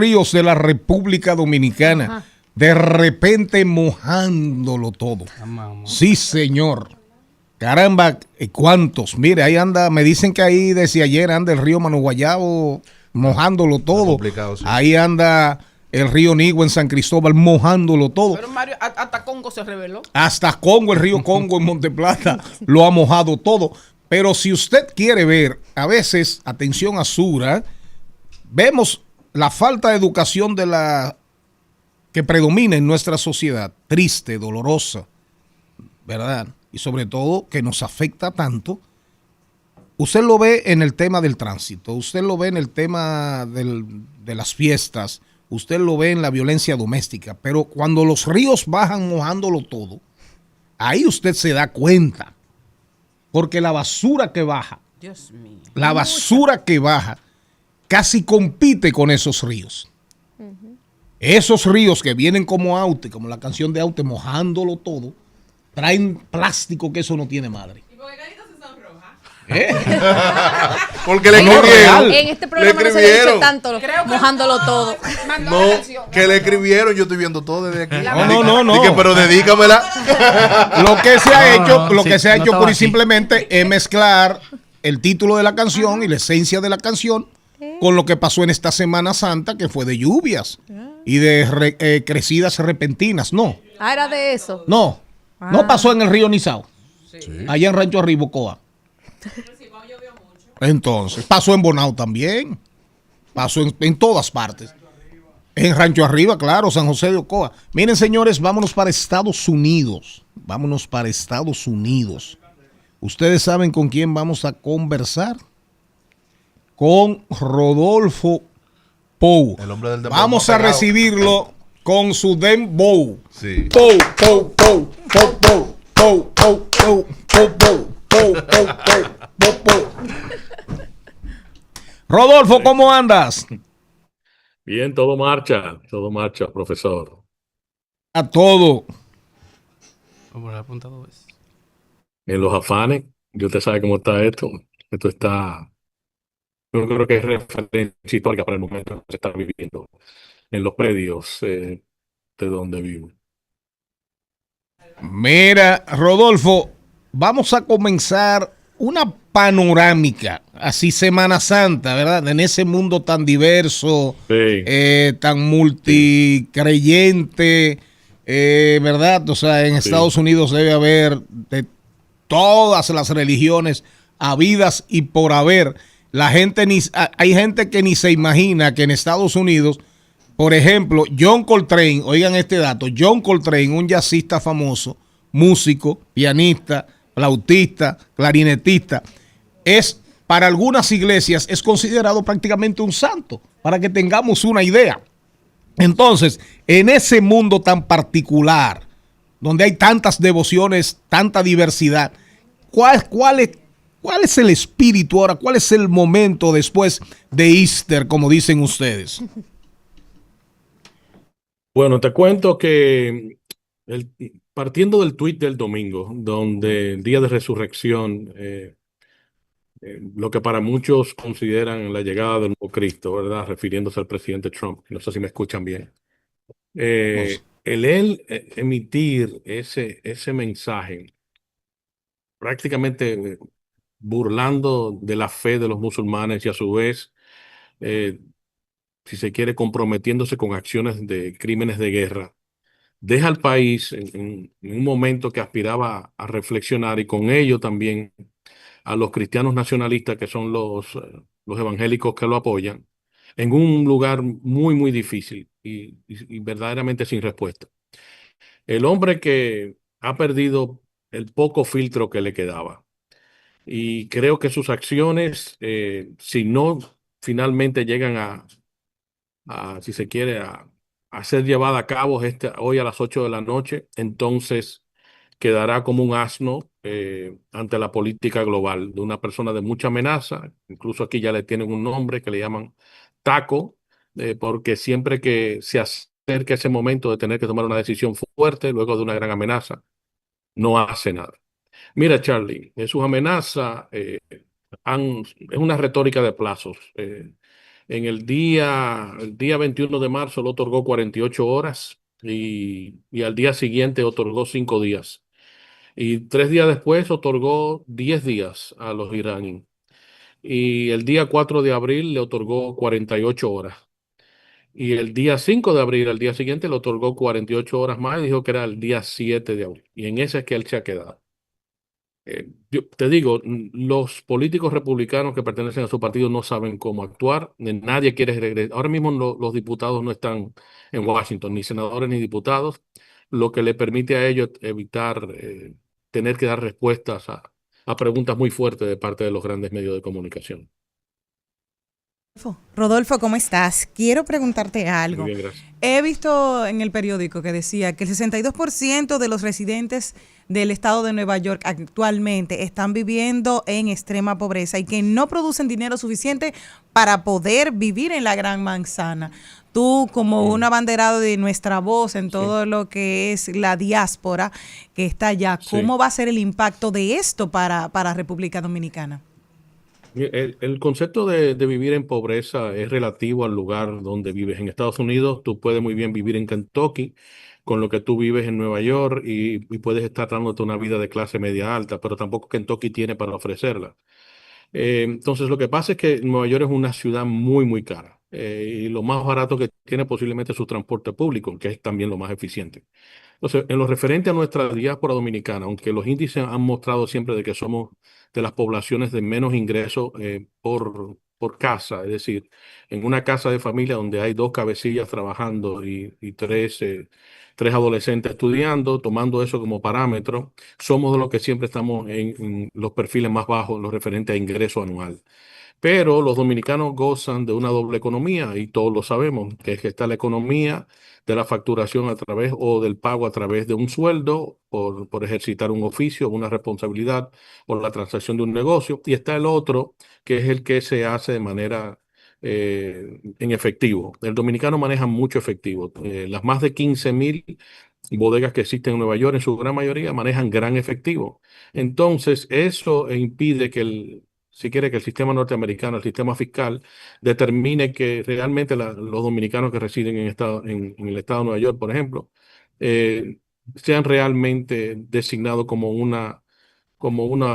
ríos de la República Dominicana, de repente mojándolo todo. Sí, señor. Caramba, ¿cuántos? Mire, ahí anda, me dicen que ahí desde ayer anda el río Mano Guayabo mojándolo todo. Sí. Ahí anda el río Nigua en San Cristóbal mojándolo todo. Pero Mario, hasta Congo se reveló. Hasta Congo, el río Congo en Monteplata lo ha mojado todo. Pero si usted quiere ver, a veces, atención a Sura, vemos la falta de educación de la que predomina en nuestra sociedad, triste, dolorosa, ¿verdad? Y sobre todo que nos afecta tanto. Usted lo ve en el tema del tránsito, usted lo ve en el tema de las fiestas, usted lo ve en la violencia doméstica, pero cuando los ríos bajan mojándolo todo, ahí usted se da cuenta, porque la basura que baja, Dios mío, la basura que baja casi compite con esos ríos. Esos ríos que vienen como Aute, como la canción de Aute, mojándolo todo, traen plástico que eso no tiene madre. ¿Y por qué Carita se sonroja? Porque le escribieron. En este programa no se le dice tanto, mojándolo todo. No, que le escribieron, yo estoy viendo todo desde aquí. No. Dije, pero dedícamela. Lo que se ha hecho pura y simplemente es mezclar el título de la canción y la esencia de la canción con lo que pasó en esta Semana Santa, que fue de lluvias y de crecidas repentinas. No. Ah, era de eso. No. No pasó en el río Nizao. Sí. Allá en Rancho Arribocoa. Entonces, pasó en Bonao también. Pasó en todas partes. En Rancho Arriba, claro, San José de Ocoa. Miren, señores, vámonos para Estados Unidos. Vámonos para Estados Unidos. ¿Ustedes saben con quién vamos a conversar? Con Rodolfo Pou. El hombre del dembow. Vamos a recibirlo con su dembow. Sí. Pou, pou, pou, pou, pou, pou, pou, pou, pou, pou, pou, pou, pou. Rodolfo, ¿cómo andas? Bien, todo marcha, profesor. A todo. En los afanes, yo te sabe cómo está esto. Esto está, yo creo que es referencia histórica para el momento que se está viviendo en los predios de donde vivo. Mira, Rodolfo, vamos a comenzar una panorámica, así Semana Santa, ¿verdad? En ese mundo tan diverso, Sí. Tan multicreyente, ¿verdad? O sea, en Estados Unidos debe haber de todas las religiones habidas y por haber. Hay gente que ni se imagina que en Estados Unidos, por ejemplo, John Coltrane, oigan este dato, John Coltrane, un jazzista famoso, músico, pianista, flautista, clarinetista, es para algunas iglesias es considerado prácticamente un santo, para que tengamos una idea. Entonces, en ese mundo tan particular, donde hay tantas devociones, tanta diversidad, ¿cuál es el espíritu ahora? ¿Cuál es el momento después de Easter, como dicen ustedes? Bueno, te cuento que partiendo del tuit del domingo, donde el día de resurrección, lo que para muchos consideran la llegada del nuevo Cristo, ¿verdad? Refiriéndose al presidente Trump, no sé si me escuchan bien. Él emitir ese mensaje, prácticamente burlando de la fe de los musulmanes y a su vez, si se quiere, comprometiéndose con acciones de crímenes de guerra, deja al país en un momento que aspiraba a reflexionar y con ello también a los cristianos nacionalistas, que son los evangélicos que lo apoyan, en un lugar muy, muy difícil y verdaderamente sin respuesta. El hombre que ha perdido el poco filtro que le quedaba. Y creo que sus acciones, si no finalmente llegan si se quiere, a ser llevada a cabo hoy a las 8 de la noche, entonces quedará como un asno ante la política global de una persona de mucha amenaza. Incluso aquí ya le tienen un nombre que le llaman Taco, porque siempre que se acerca ese momento de tener que tomar una decisión fuerte luego de una gran amenaza, no hace nada. Mira, Charlie, sus amenazas es una retórica de plazos. el día 21 de marzo le otorgó 48 horas y al día siguiente otorgó 5 días. Y 3 días después otorgó 10 días a los iraníes. Y el día 4 de abril le otorgó 48 horas. Y el día 5 de abril, al día siguiente, le otorgó 48 horas más y dijo que era el día 7 de abril. Y en ese es que él se ha quedado. Yo te digo, los políticos republicanos que pertenecen a su partido no saben cómo actuar, nadie quiere regresar. Ahora mismo los diputados no están en Washington, ni senadores ni diputados, lo que le permite a ellos evitar tener que dar respuestas a preguntas muy fuertes de parte de los grandes medios de comunicación. Rodolfo, ¿cómo estás? Quiero preguntarte Muy algo. bien, gracias. He visto en el periódico que decía que el 62% de los residentes del estado de Nueva York actualmente están viviendo en extrema pobreza y que no producen dinero suficiente para poder vivir en la Gran Manzana. Tú, como un abanderado de nuestra voz en todo lo que es la diáspora que está allá, ¿cómo va a ser el impacto de esto para República Dominicana? El concepto de vivir en pobreza es relativo al lugar donde vives. En Estados Unidos, tú puedes muy bien vivir en Kentucky con lo que tú vives en Nueva York y puedes estar dándote una vida de clase media alta, pero tampoco Kentucky tiene para ofrecerla. Entonces, lo que pasa es que Nueva York es una ciudad muy, muy cara. Y lo más barato que tiene posiblemente es su transporte público, que es también lo más eficiente. Entonces, en lo referente a nuestra diáspora dominicana, aunque los índices han mostrado siempre de que somos de las poblaciones de menos ingresos por casa, es decir, en una casa de familia donde hay 2 cabecillas trabajando y tres adolescentes estudiando, tomando eso como parámetro, somos de los que siempre estamos en los perfiles más bajos, en lo referente a ingreso anual. Pero los dominicanos gozan de una doble economía y todos lo sabemos, que es que está la economía de la facturación a través o del pago a través de un sueldo por ejercitar un oficio, una responsabilidad o la transacción de un negocio. Y está el otro, que es el que se hace de manera en efectivo. El dominicano maneja mucho efectivo. Las más de 15.000 bodegas que existen en Nueva York, en su gran mayoría, manejan gran efectivo. Entonces, eso impide que si quiere que el sistema norteamericano, el sistema fiscal, determine que realmente los dominicanos que residen en el estado de Nueva York, por ejemplo, eh, sean realmente designados como una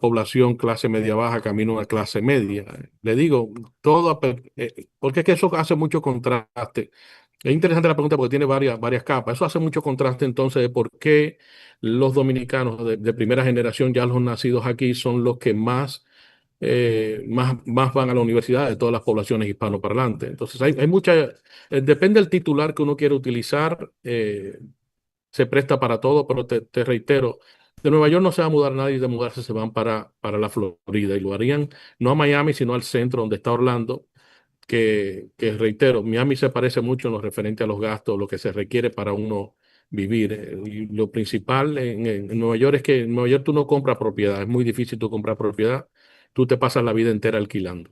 población clase media baja, camino a una clase media. Le digo, porque es que eso hace mucho contraste. Es interesante la pregunta porque tiene varias capas. Eso hace mucho contraste entonces de por qué los dominicanos de primera generación, ya los nacidos aquí, son los que más van a la universidad de todas las poblaciones hispanoparlantes. Entonces, hay depende del titular que uno quiere utilizar, se presta para todo, pero te reitero, de Nueva York no se va a mudar nadie, de mudarse se van para la Florida y lo harían no a Miami, sino al centro donde está Orlando, que reitero, Miami se parece mucho en lo referente a los gastos, lo que se requiere para uno vivir. Y lo principal en Nueva York es que en Nueva York tú no compras propiedad, es muy difícil tú comprar propiedad, tú te pasas la vida entera alquilando.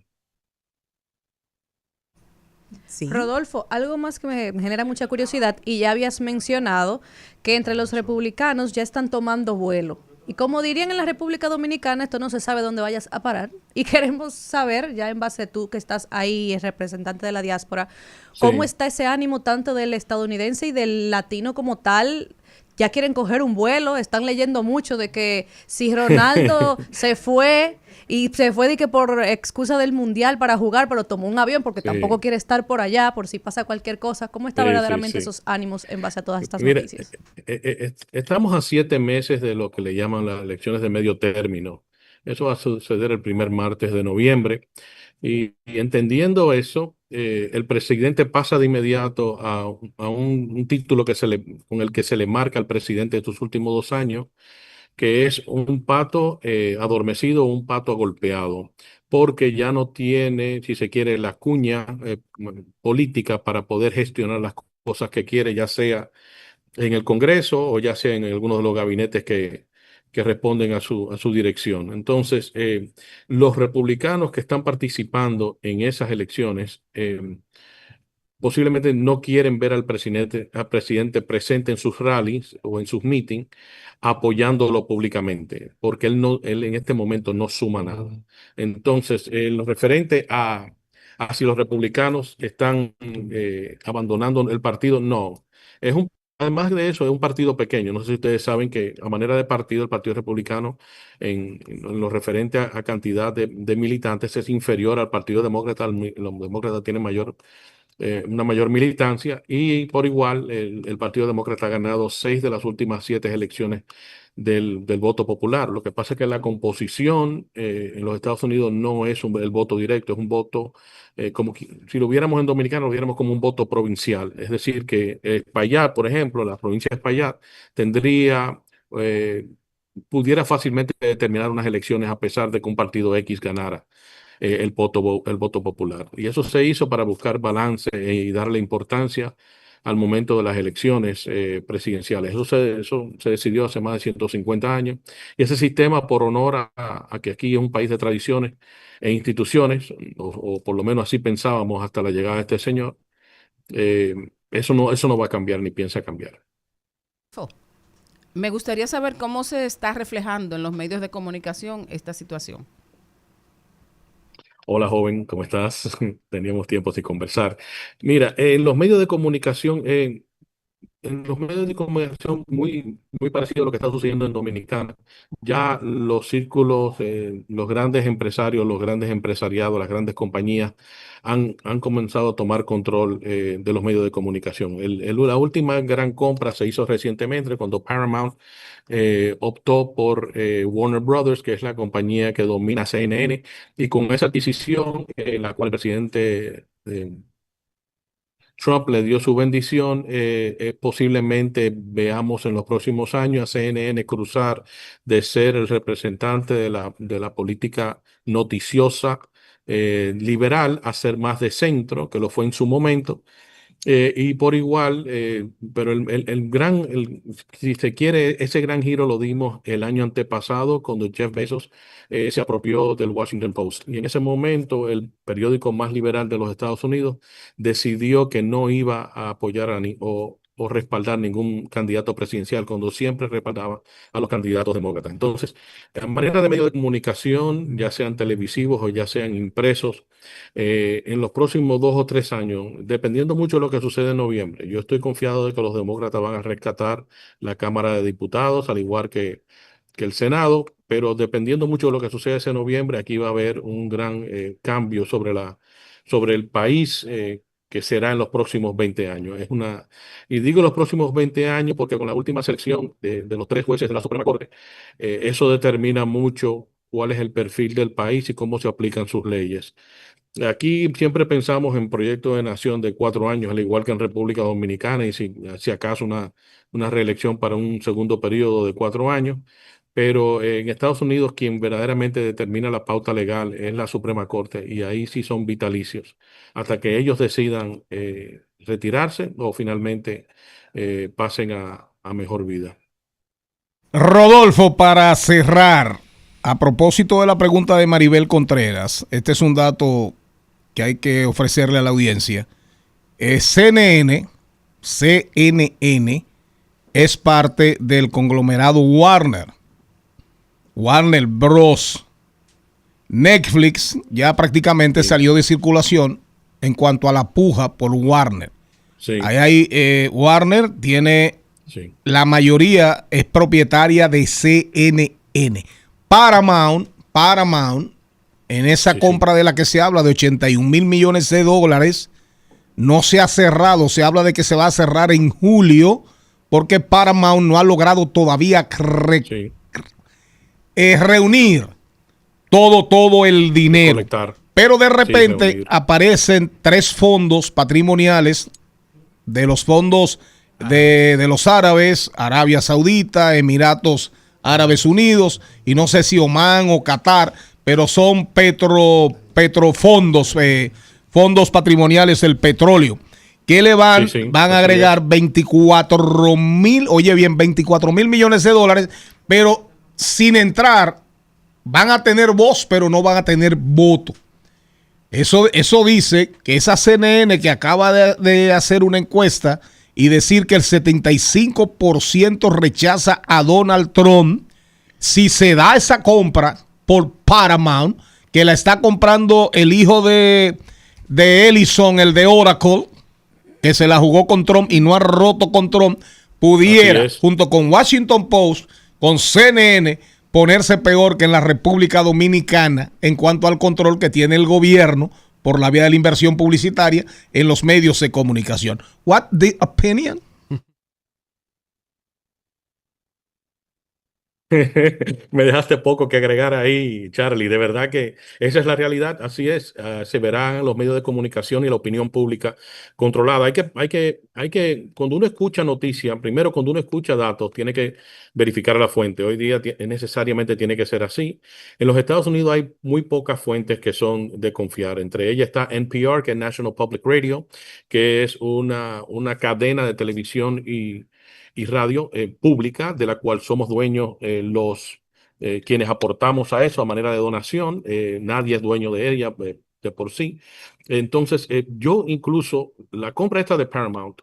Sí. Rodolfo, algo más que me genera mucha curiosidad, y ya habías mencionado que entre los republicanos ya están tomando vuelo. Y como dirían en la República Dominicana, esto no se sabe dónde vayas a parar. Y queremos saber, ya en base a tú que estás ahí, el representante de la diáspora, cómo está ese ánimo tanto del estadounidense y del latino como tal. Ya quieren coger un vuelo, están leyendo mucho de que si Ronaldo se fue de que por excusa del mundial para jugar, pero tomó un avión porque tampoco quiere estar por allá por si pasa cualquier cosa. ¿Cómo están verdaderamente esos ánimos en base a todas estas noticias? Estamos a 7 meses de lo que le llaman las elecciones de medio término. Eso va a suceder el primer martes de noviembre. Y entendiendo eso, el presidente pasa de inmediato a un título con el que se le marca al presidente de estos últimos 2 años, que es un pato adormecido o un pato golpeado, porque ya no tiene, si se quiere, la cuña política para poder gestionar las cosas que quiere, ya sea en el Congreso o ya sea en algunos de los gabinetes que responden a su dirección. Entonces, los republicanos que están participando en esas elecciones posiblemente no quieren ver al presidente presente en sus rallies o en sus meetings apoyándolo públicamente, porque él en este momento no suma nada. Entonces, en lo referente a si los republicanos están abandonando el partido. No, además de eso, es un partido pequeño. No sé si ustedes saben que a manera de partido, el Partido Republicano, en lo referente a cantidad de militantes, es inferior al Partido Demócrata. Los demócratas tienen una mayor militancia, y por igual el Partido Demócrata ha ganado 6 de las últimas 7 elecciones del voto popular. Lo que pasa es que la composición en los Estados Unidos no es el voto directo, es un voto si lo viéramos en dominicano, lo viéramos como un voto provincial. Es decir, que Espaillat, por ejemplo, la provincia de Espaillat eh, pudiera fácilmente determinar unas elecciones a pesar de que un partido X ganara el voto popular. Y eso se hizo para buscar balance y darle importancia al momento de las elecciones presidenciales. Eso se decidió hace más de 150 años. Y ese sistema, por honor a que aquí es un país de tradiciones e instituciones, o por lo menos así pensábamos hasta la llegada de este señor, eso no va a cambiar ni piensa cambiar. Me gustaría saber cómo se está reflejando en los medios de comunicación esta situación. Hola, joven, ¿cómo estás? Teníamos tiempo sin conversar. Mira, en los medios de comunicación, muy parecido a lo que está sucediendo en Dominicana, ya los círculos, los grandes empresarios, los grandes empresariados, las grandes compañías han comenzado a tomar control de los medios de comunicación. La última gran compra se hizo recientemente cuando Paramount optó por Warner Brothers, que es la compañía que domina CNN, y con esa adquisición, la cual el presidente Trump le dio su bendición, posiblemente veamos en los próximos años a CNN cruzar de ser el representante de la política noticiosa liberal a ser más de centro, que lo fue en su momento. Y por igual, pero si se quiere, ese gran giro lo dimos el año antepasado cuando Jeff Bezos se apropió del Washington Post. Y en ese momento el periódico más liberal de los Estados Unidos decidió que no iba a apoyar o respaldar ningún candidato presidencial, cuando siempre respaldaba a los candidatos demócratas. Entonces, a manera de medios de comunicación, ya sean televisivos o ya sean impresos, en los próximos 2 o 3 años, dependiendo mucho de lo que sucede en noviembre, yo estoy confiado de que los demócratas van a rescatar la Cámara de Diputados, al igual que el Senado, pero dependiendo mucho de lo que sucede ese noviembre, aquí va a haber un gran cambio sobre el país, que será en los próximos 20 años. Y digo los próximos 20 años porque con la última selección de los 3 jueces de la Suprema Corte, eso determina mucho cuál es el perfil del país y cómo se aplican sus leyes. Aquí siempre pensamos en proyectos de nación de 4 años, al igual que en República Dominicana, y si acaso una reelección para un segundo periodo de 4 años. Pero en Estados Unidos quien verdaderamente determina la pauta legal es la Suprema Corte, y ahí sí son vitalicios hasta que ellos decidan retirarse o finalmente pasen a mejor vida. Rodolfo, para cerrar, a propósito de la pregunta de Maribel Contreras, este es un dato que hay que ofrecerle a la audiencia. CNN es parte del conglomerado Warner Bros. Netflix ya prácticamente salió de circulación en cuanto a la puja por Warner. Sí. Warner tiene la mayoría, es propietaria de CNN. Paramount, en esa compra de la que se habla de 81 mil millones de dólares, no se ha cerrado. Se habla de que se va a cerrar en julio, porque Paramount no ha logrado todavía reunir todo el dinero. Conectar. Pero de repente aparecen 3 fondos patrimoniales de los fondos de los árabes, Arabia Saudita, Emiratos Árabes Unidos, y no sé si Omán o Qatar, pero son petrofondos, fondos patrimoniales del petróleo, que le van a agregar 24 mil millones de dólares, pero sin entrar, van a tener voz, pero no van a tener voto. Eso dice que esa CNN que acaba de hacer una encuesta y decir que el 75% rechaza a Donald Trump, si se da esa compra por Paramount, que la está comprando el hijo de de Ellison, el de Oracle, que se la jugó con Trump y no ha roto con Trump, pudiera, junto con Washington Post, con CNN, ponerse peor que en la República Dominicana en cuanto al control que tiene el gobierno por la vía de la inversión publicitaria en los medios de comunicación. What the opinion? Me dejaste poco que agregar ahí, Charlie. De verdad que esa es la realidad. Así es. Se verán los medios de comunicación y la opinión pública controlada. Cuando uno escucha noticias, primero cuando uno escucha datos, tiene que verificar la fuente. Hoy día necesariamente tiene que ser así. En los Estados Unidos hay muy pocas fuentes que son de confiar. Entre ellas está NPR, que es National Public Radio, que es una cadena de televisión y radio pública, de la cual somos dueños quienes aportamos a eso a manera de donación. Nadie es dueño de ella de por sí. Entonces, yo incluso, la compra esta de Paramount,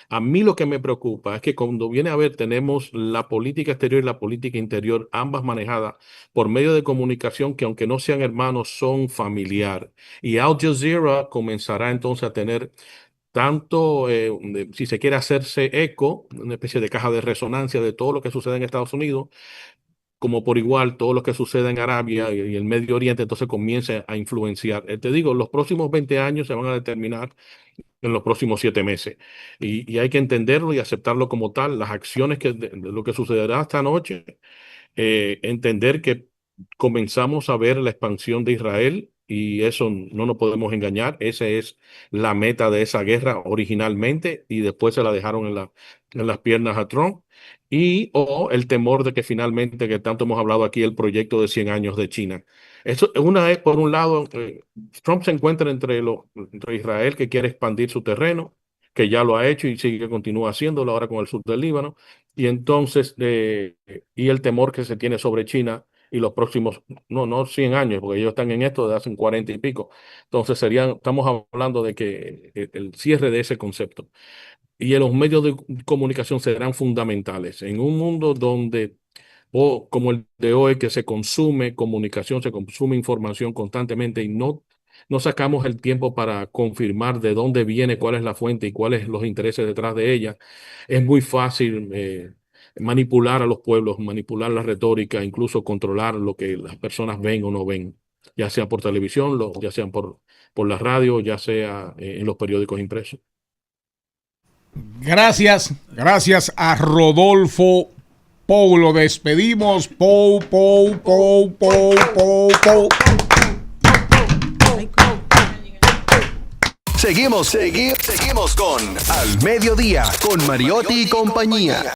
a mí lo que me preocupa es que cuando viene a ver, tenemos la política exterior y la política interior, ambas manejadas por medio de comunicación que, aunque no sean hermanos, son familiar. Y Al Jazeera comenzará entonces a tener tanto, si se quiere hacerse eco, una especie de caja de resonancia de todo lo que sucede en Estados Unidos, como por igual todo lo que sucede en Arabia y el Medio Oriente, entonces comience a influenciar. Te digo, los próximos 20 años se van a determinar en los próximos 7 meses. Y hay que entenderlo y aceptarlo como tal. Las acciones de lo que sucederá esta noche, entender que comenzamos a ver la expansión de Israel y eso no nos podemos engañar. Esa es la meta de esa guerra originalmente y después se la dejaron en las piernas a Trump. O el temor de que finalmente, que tanto hemos hablado aquí, el proyecto de 100 años de China. Eso es, por un lado, Trump se encuentra entre Israel, que quiere expandir su terreno, que ya lo ha hecho y continúa haciéndolo ahora con el sur del Líbano, y entonces, y el temor que se tiene sobre China y los próximos, no 100 años, porque ellos están en esto de hace 40 y pico. Entonces estamos hablando de que el cierre de ese concepto y en los medios de comunicación serán fundamentales. En un mundo donde, como el de hoy, que se consume comunicación, se consume información constantemente y no sacamos el tiempo para confirmar de dónde viene, cuál es la fuente y cuáles son los intereses detrás de ella, es muy fácil manipular a los pueblos, manipular la retórica, incluso controlar lo que las personas ven o no ven, ya sea por televisión, ya sea por la radio, ya sea en los periódicos impresos. Gracias a Rodolfo Pou. Lo despedimos. Pou. Seguimos con Al Mediodía, con Mariotti y compañía.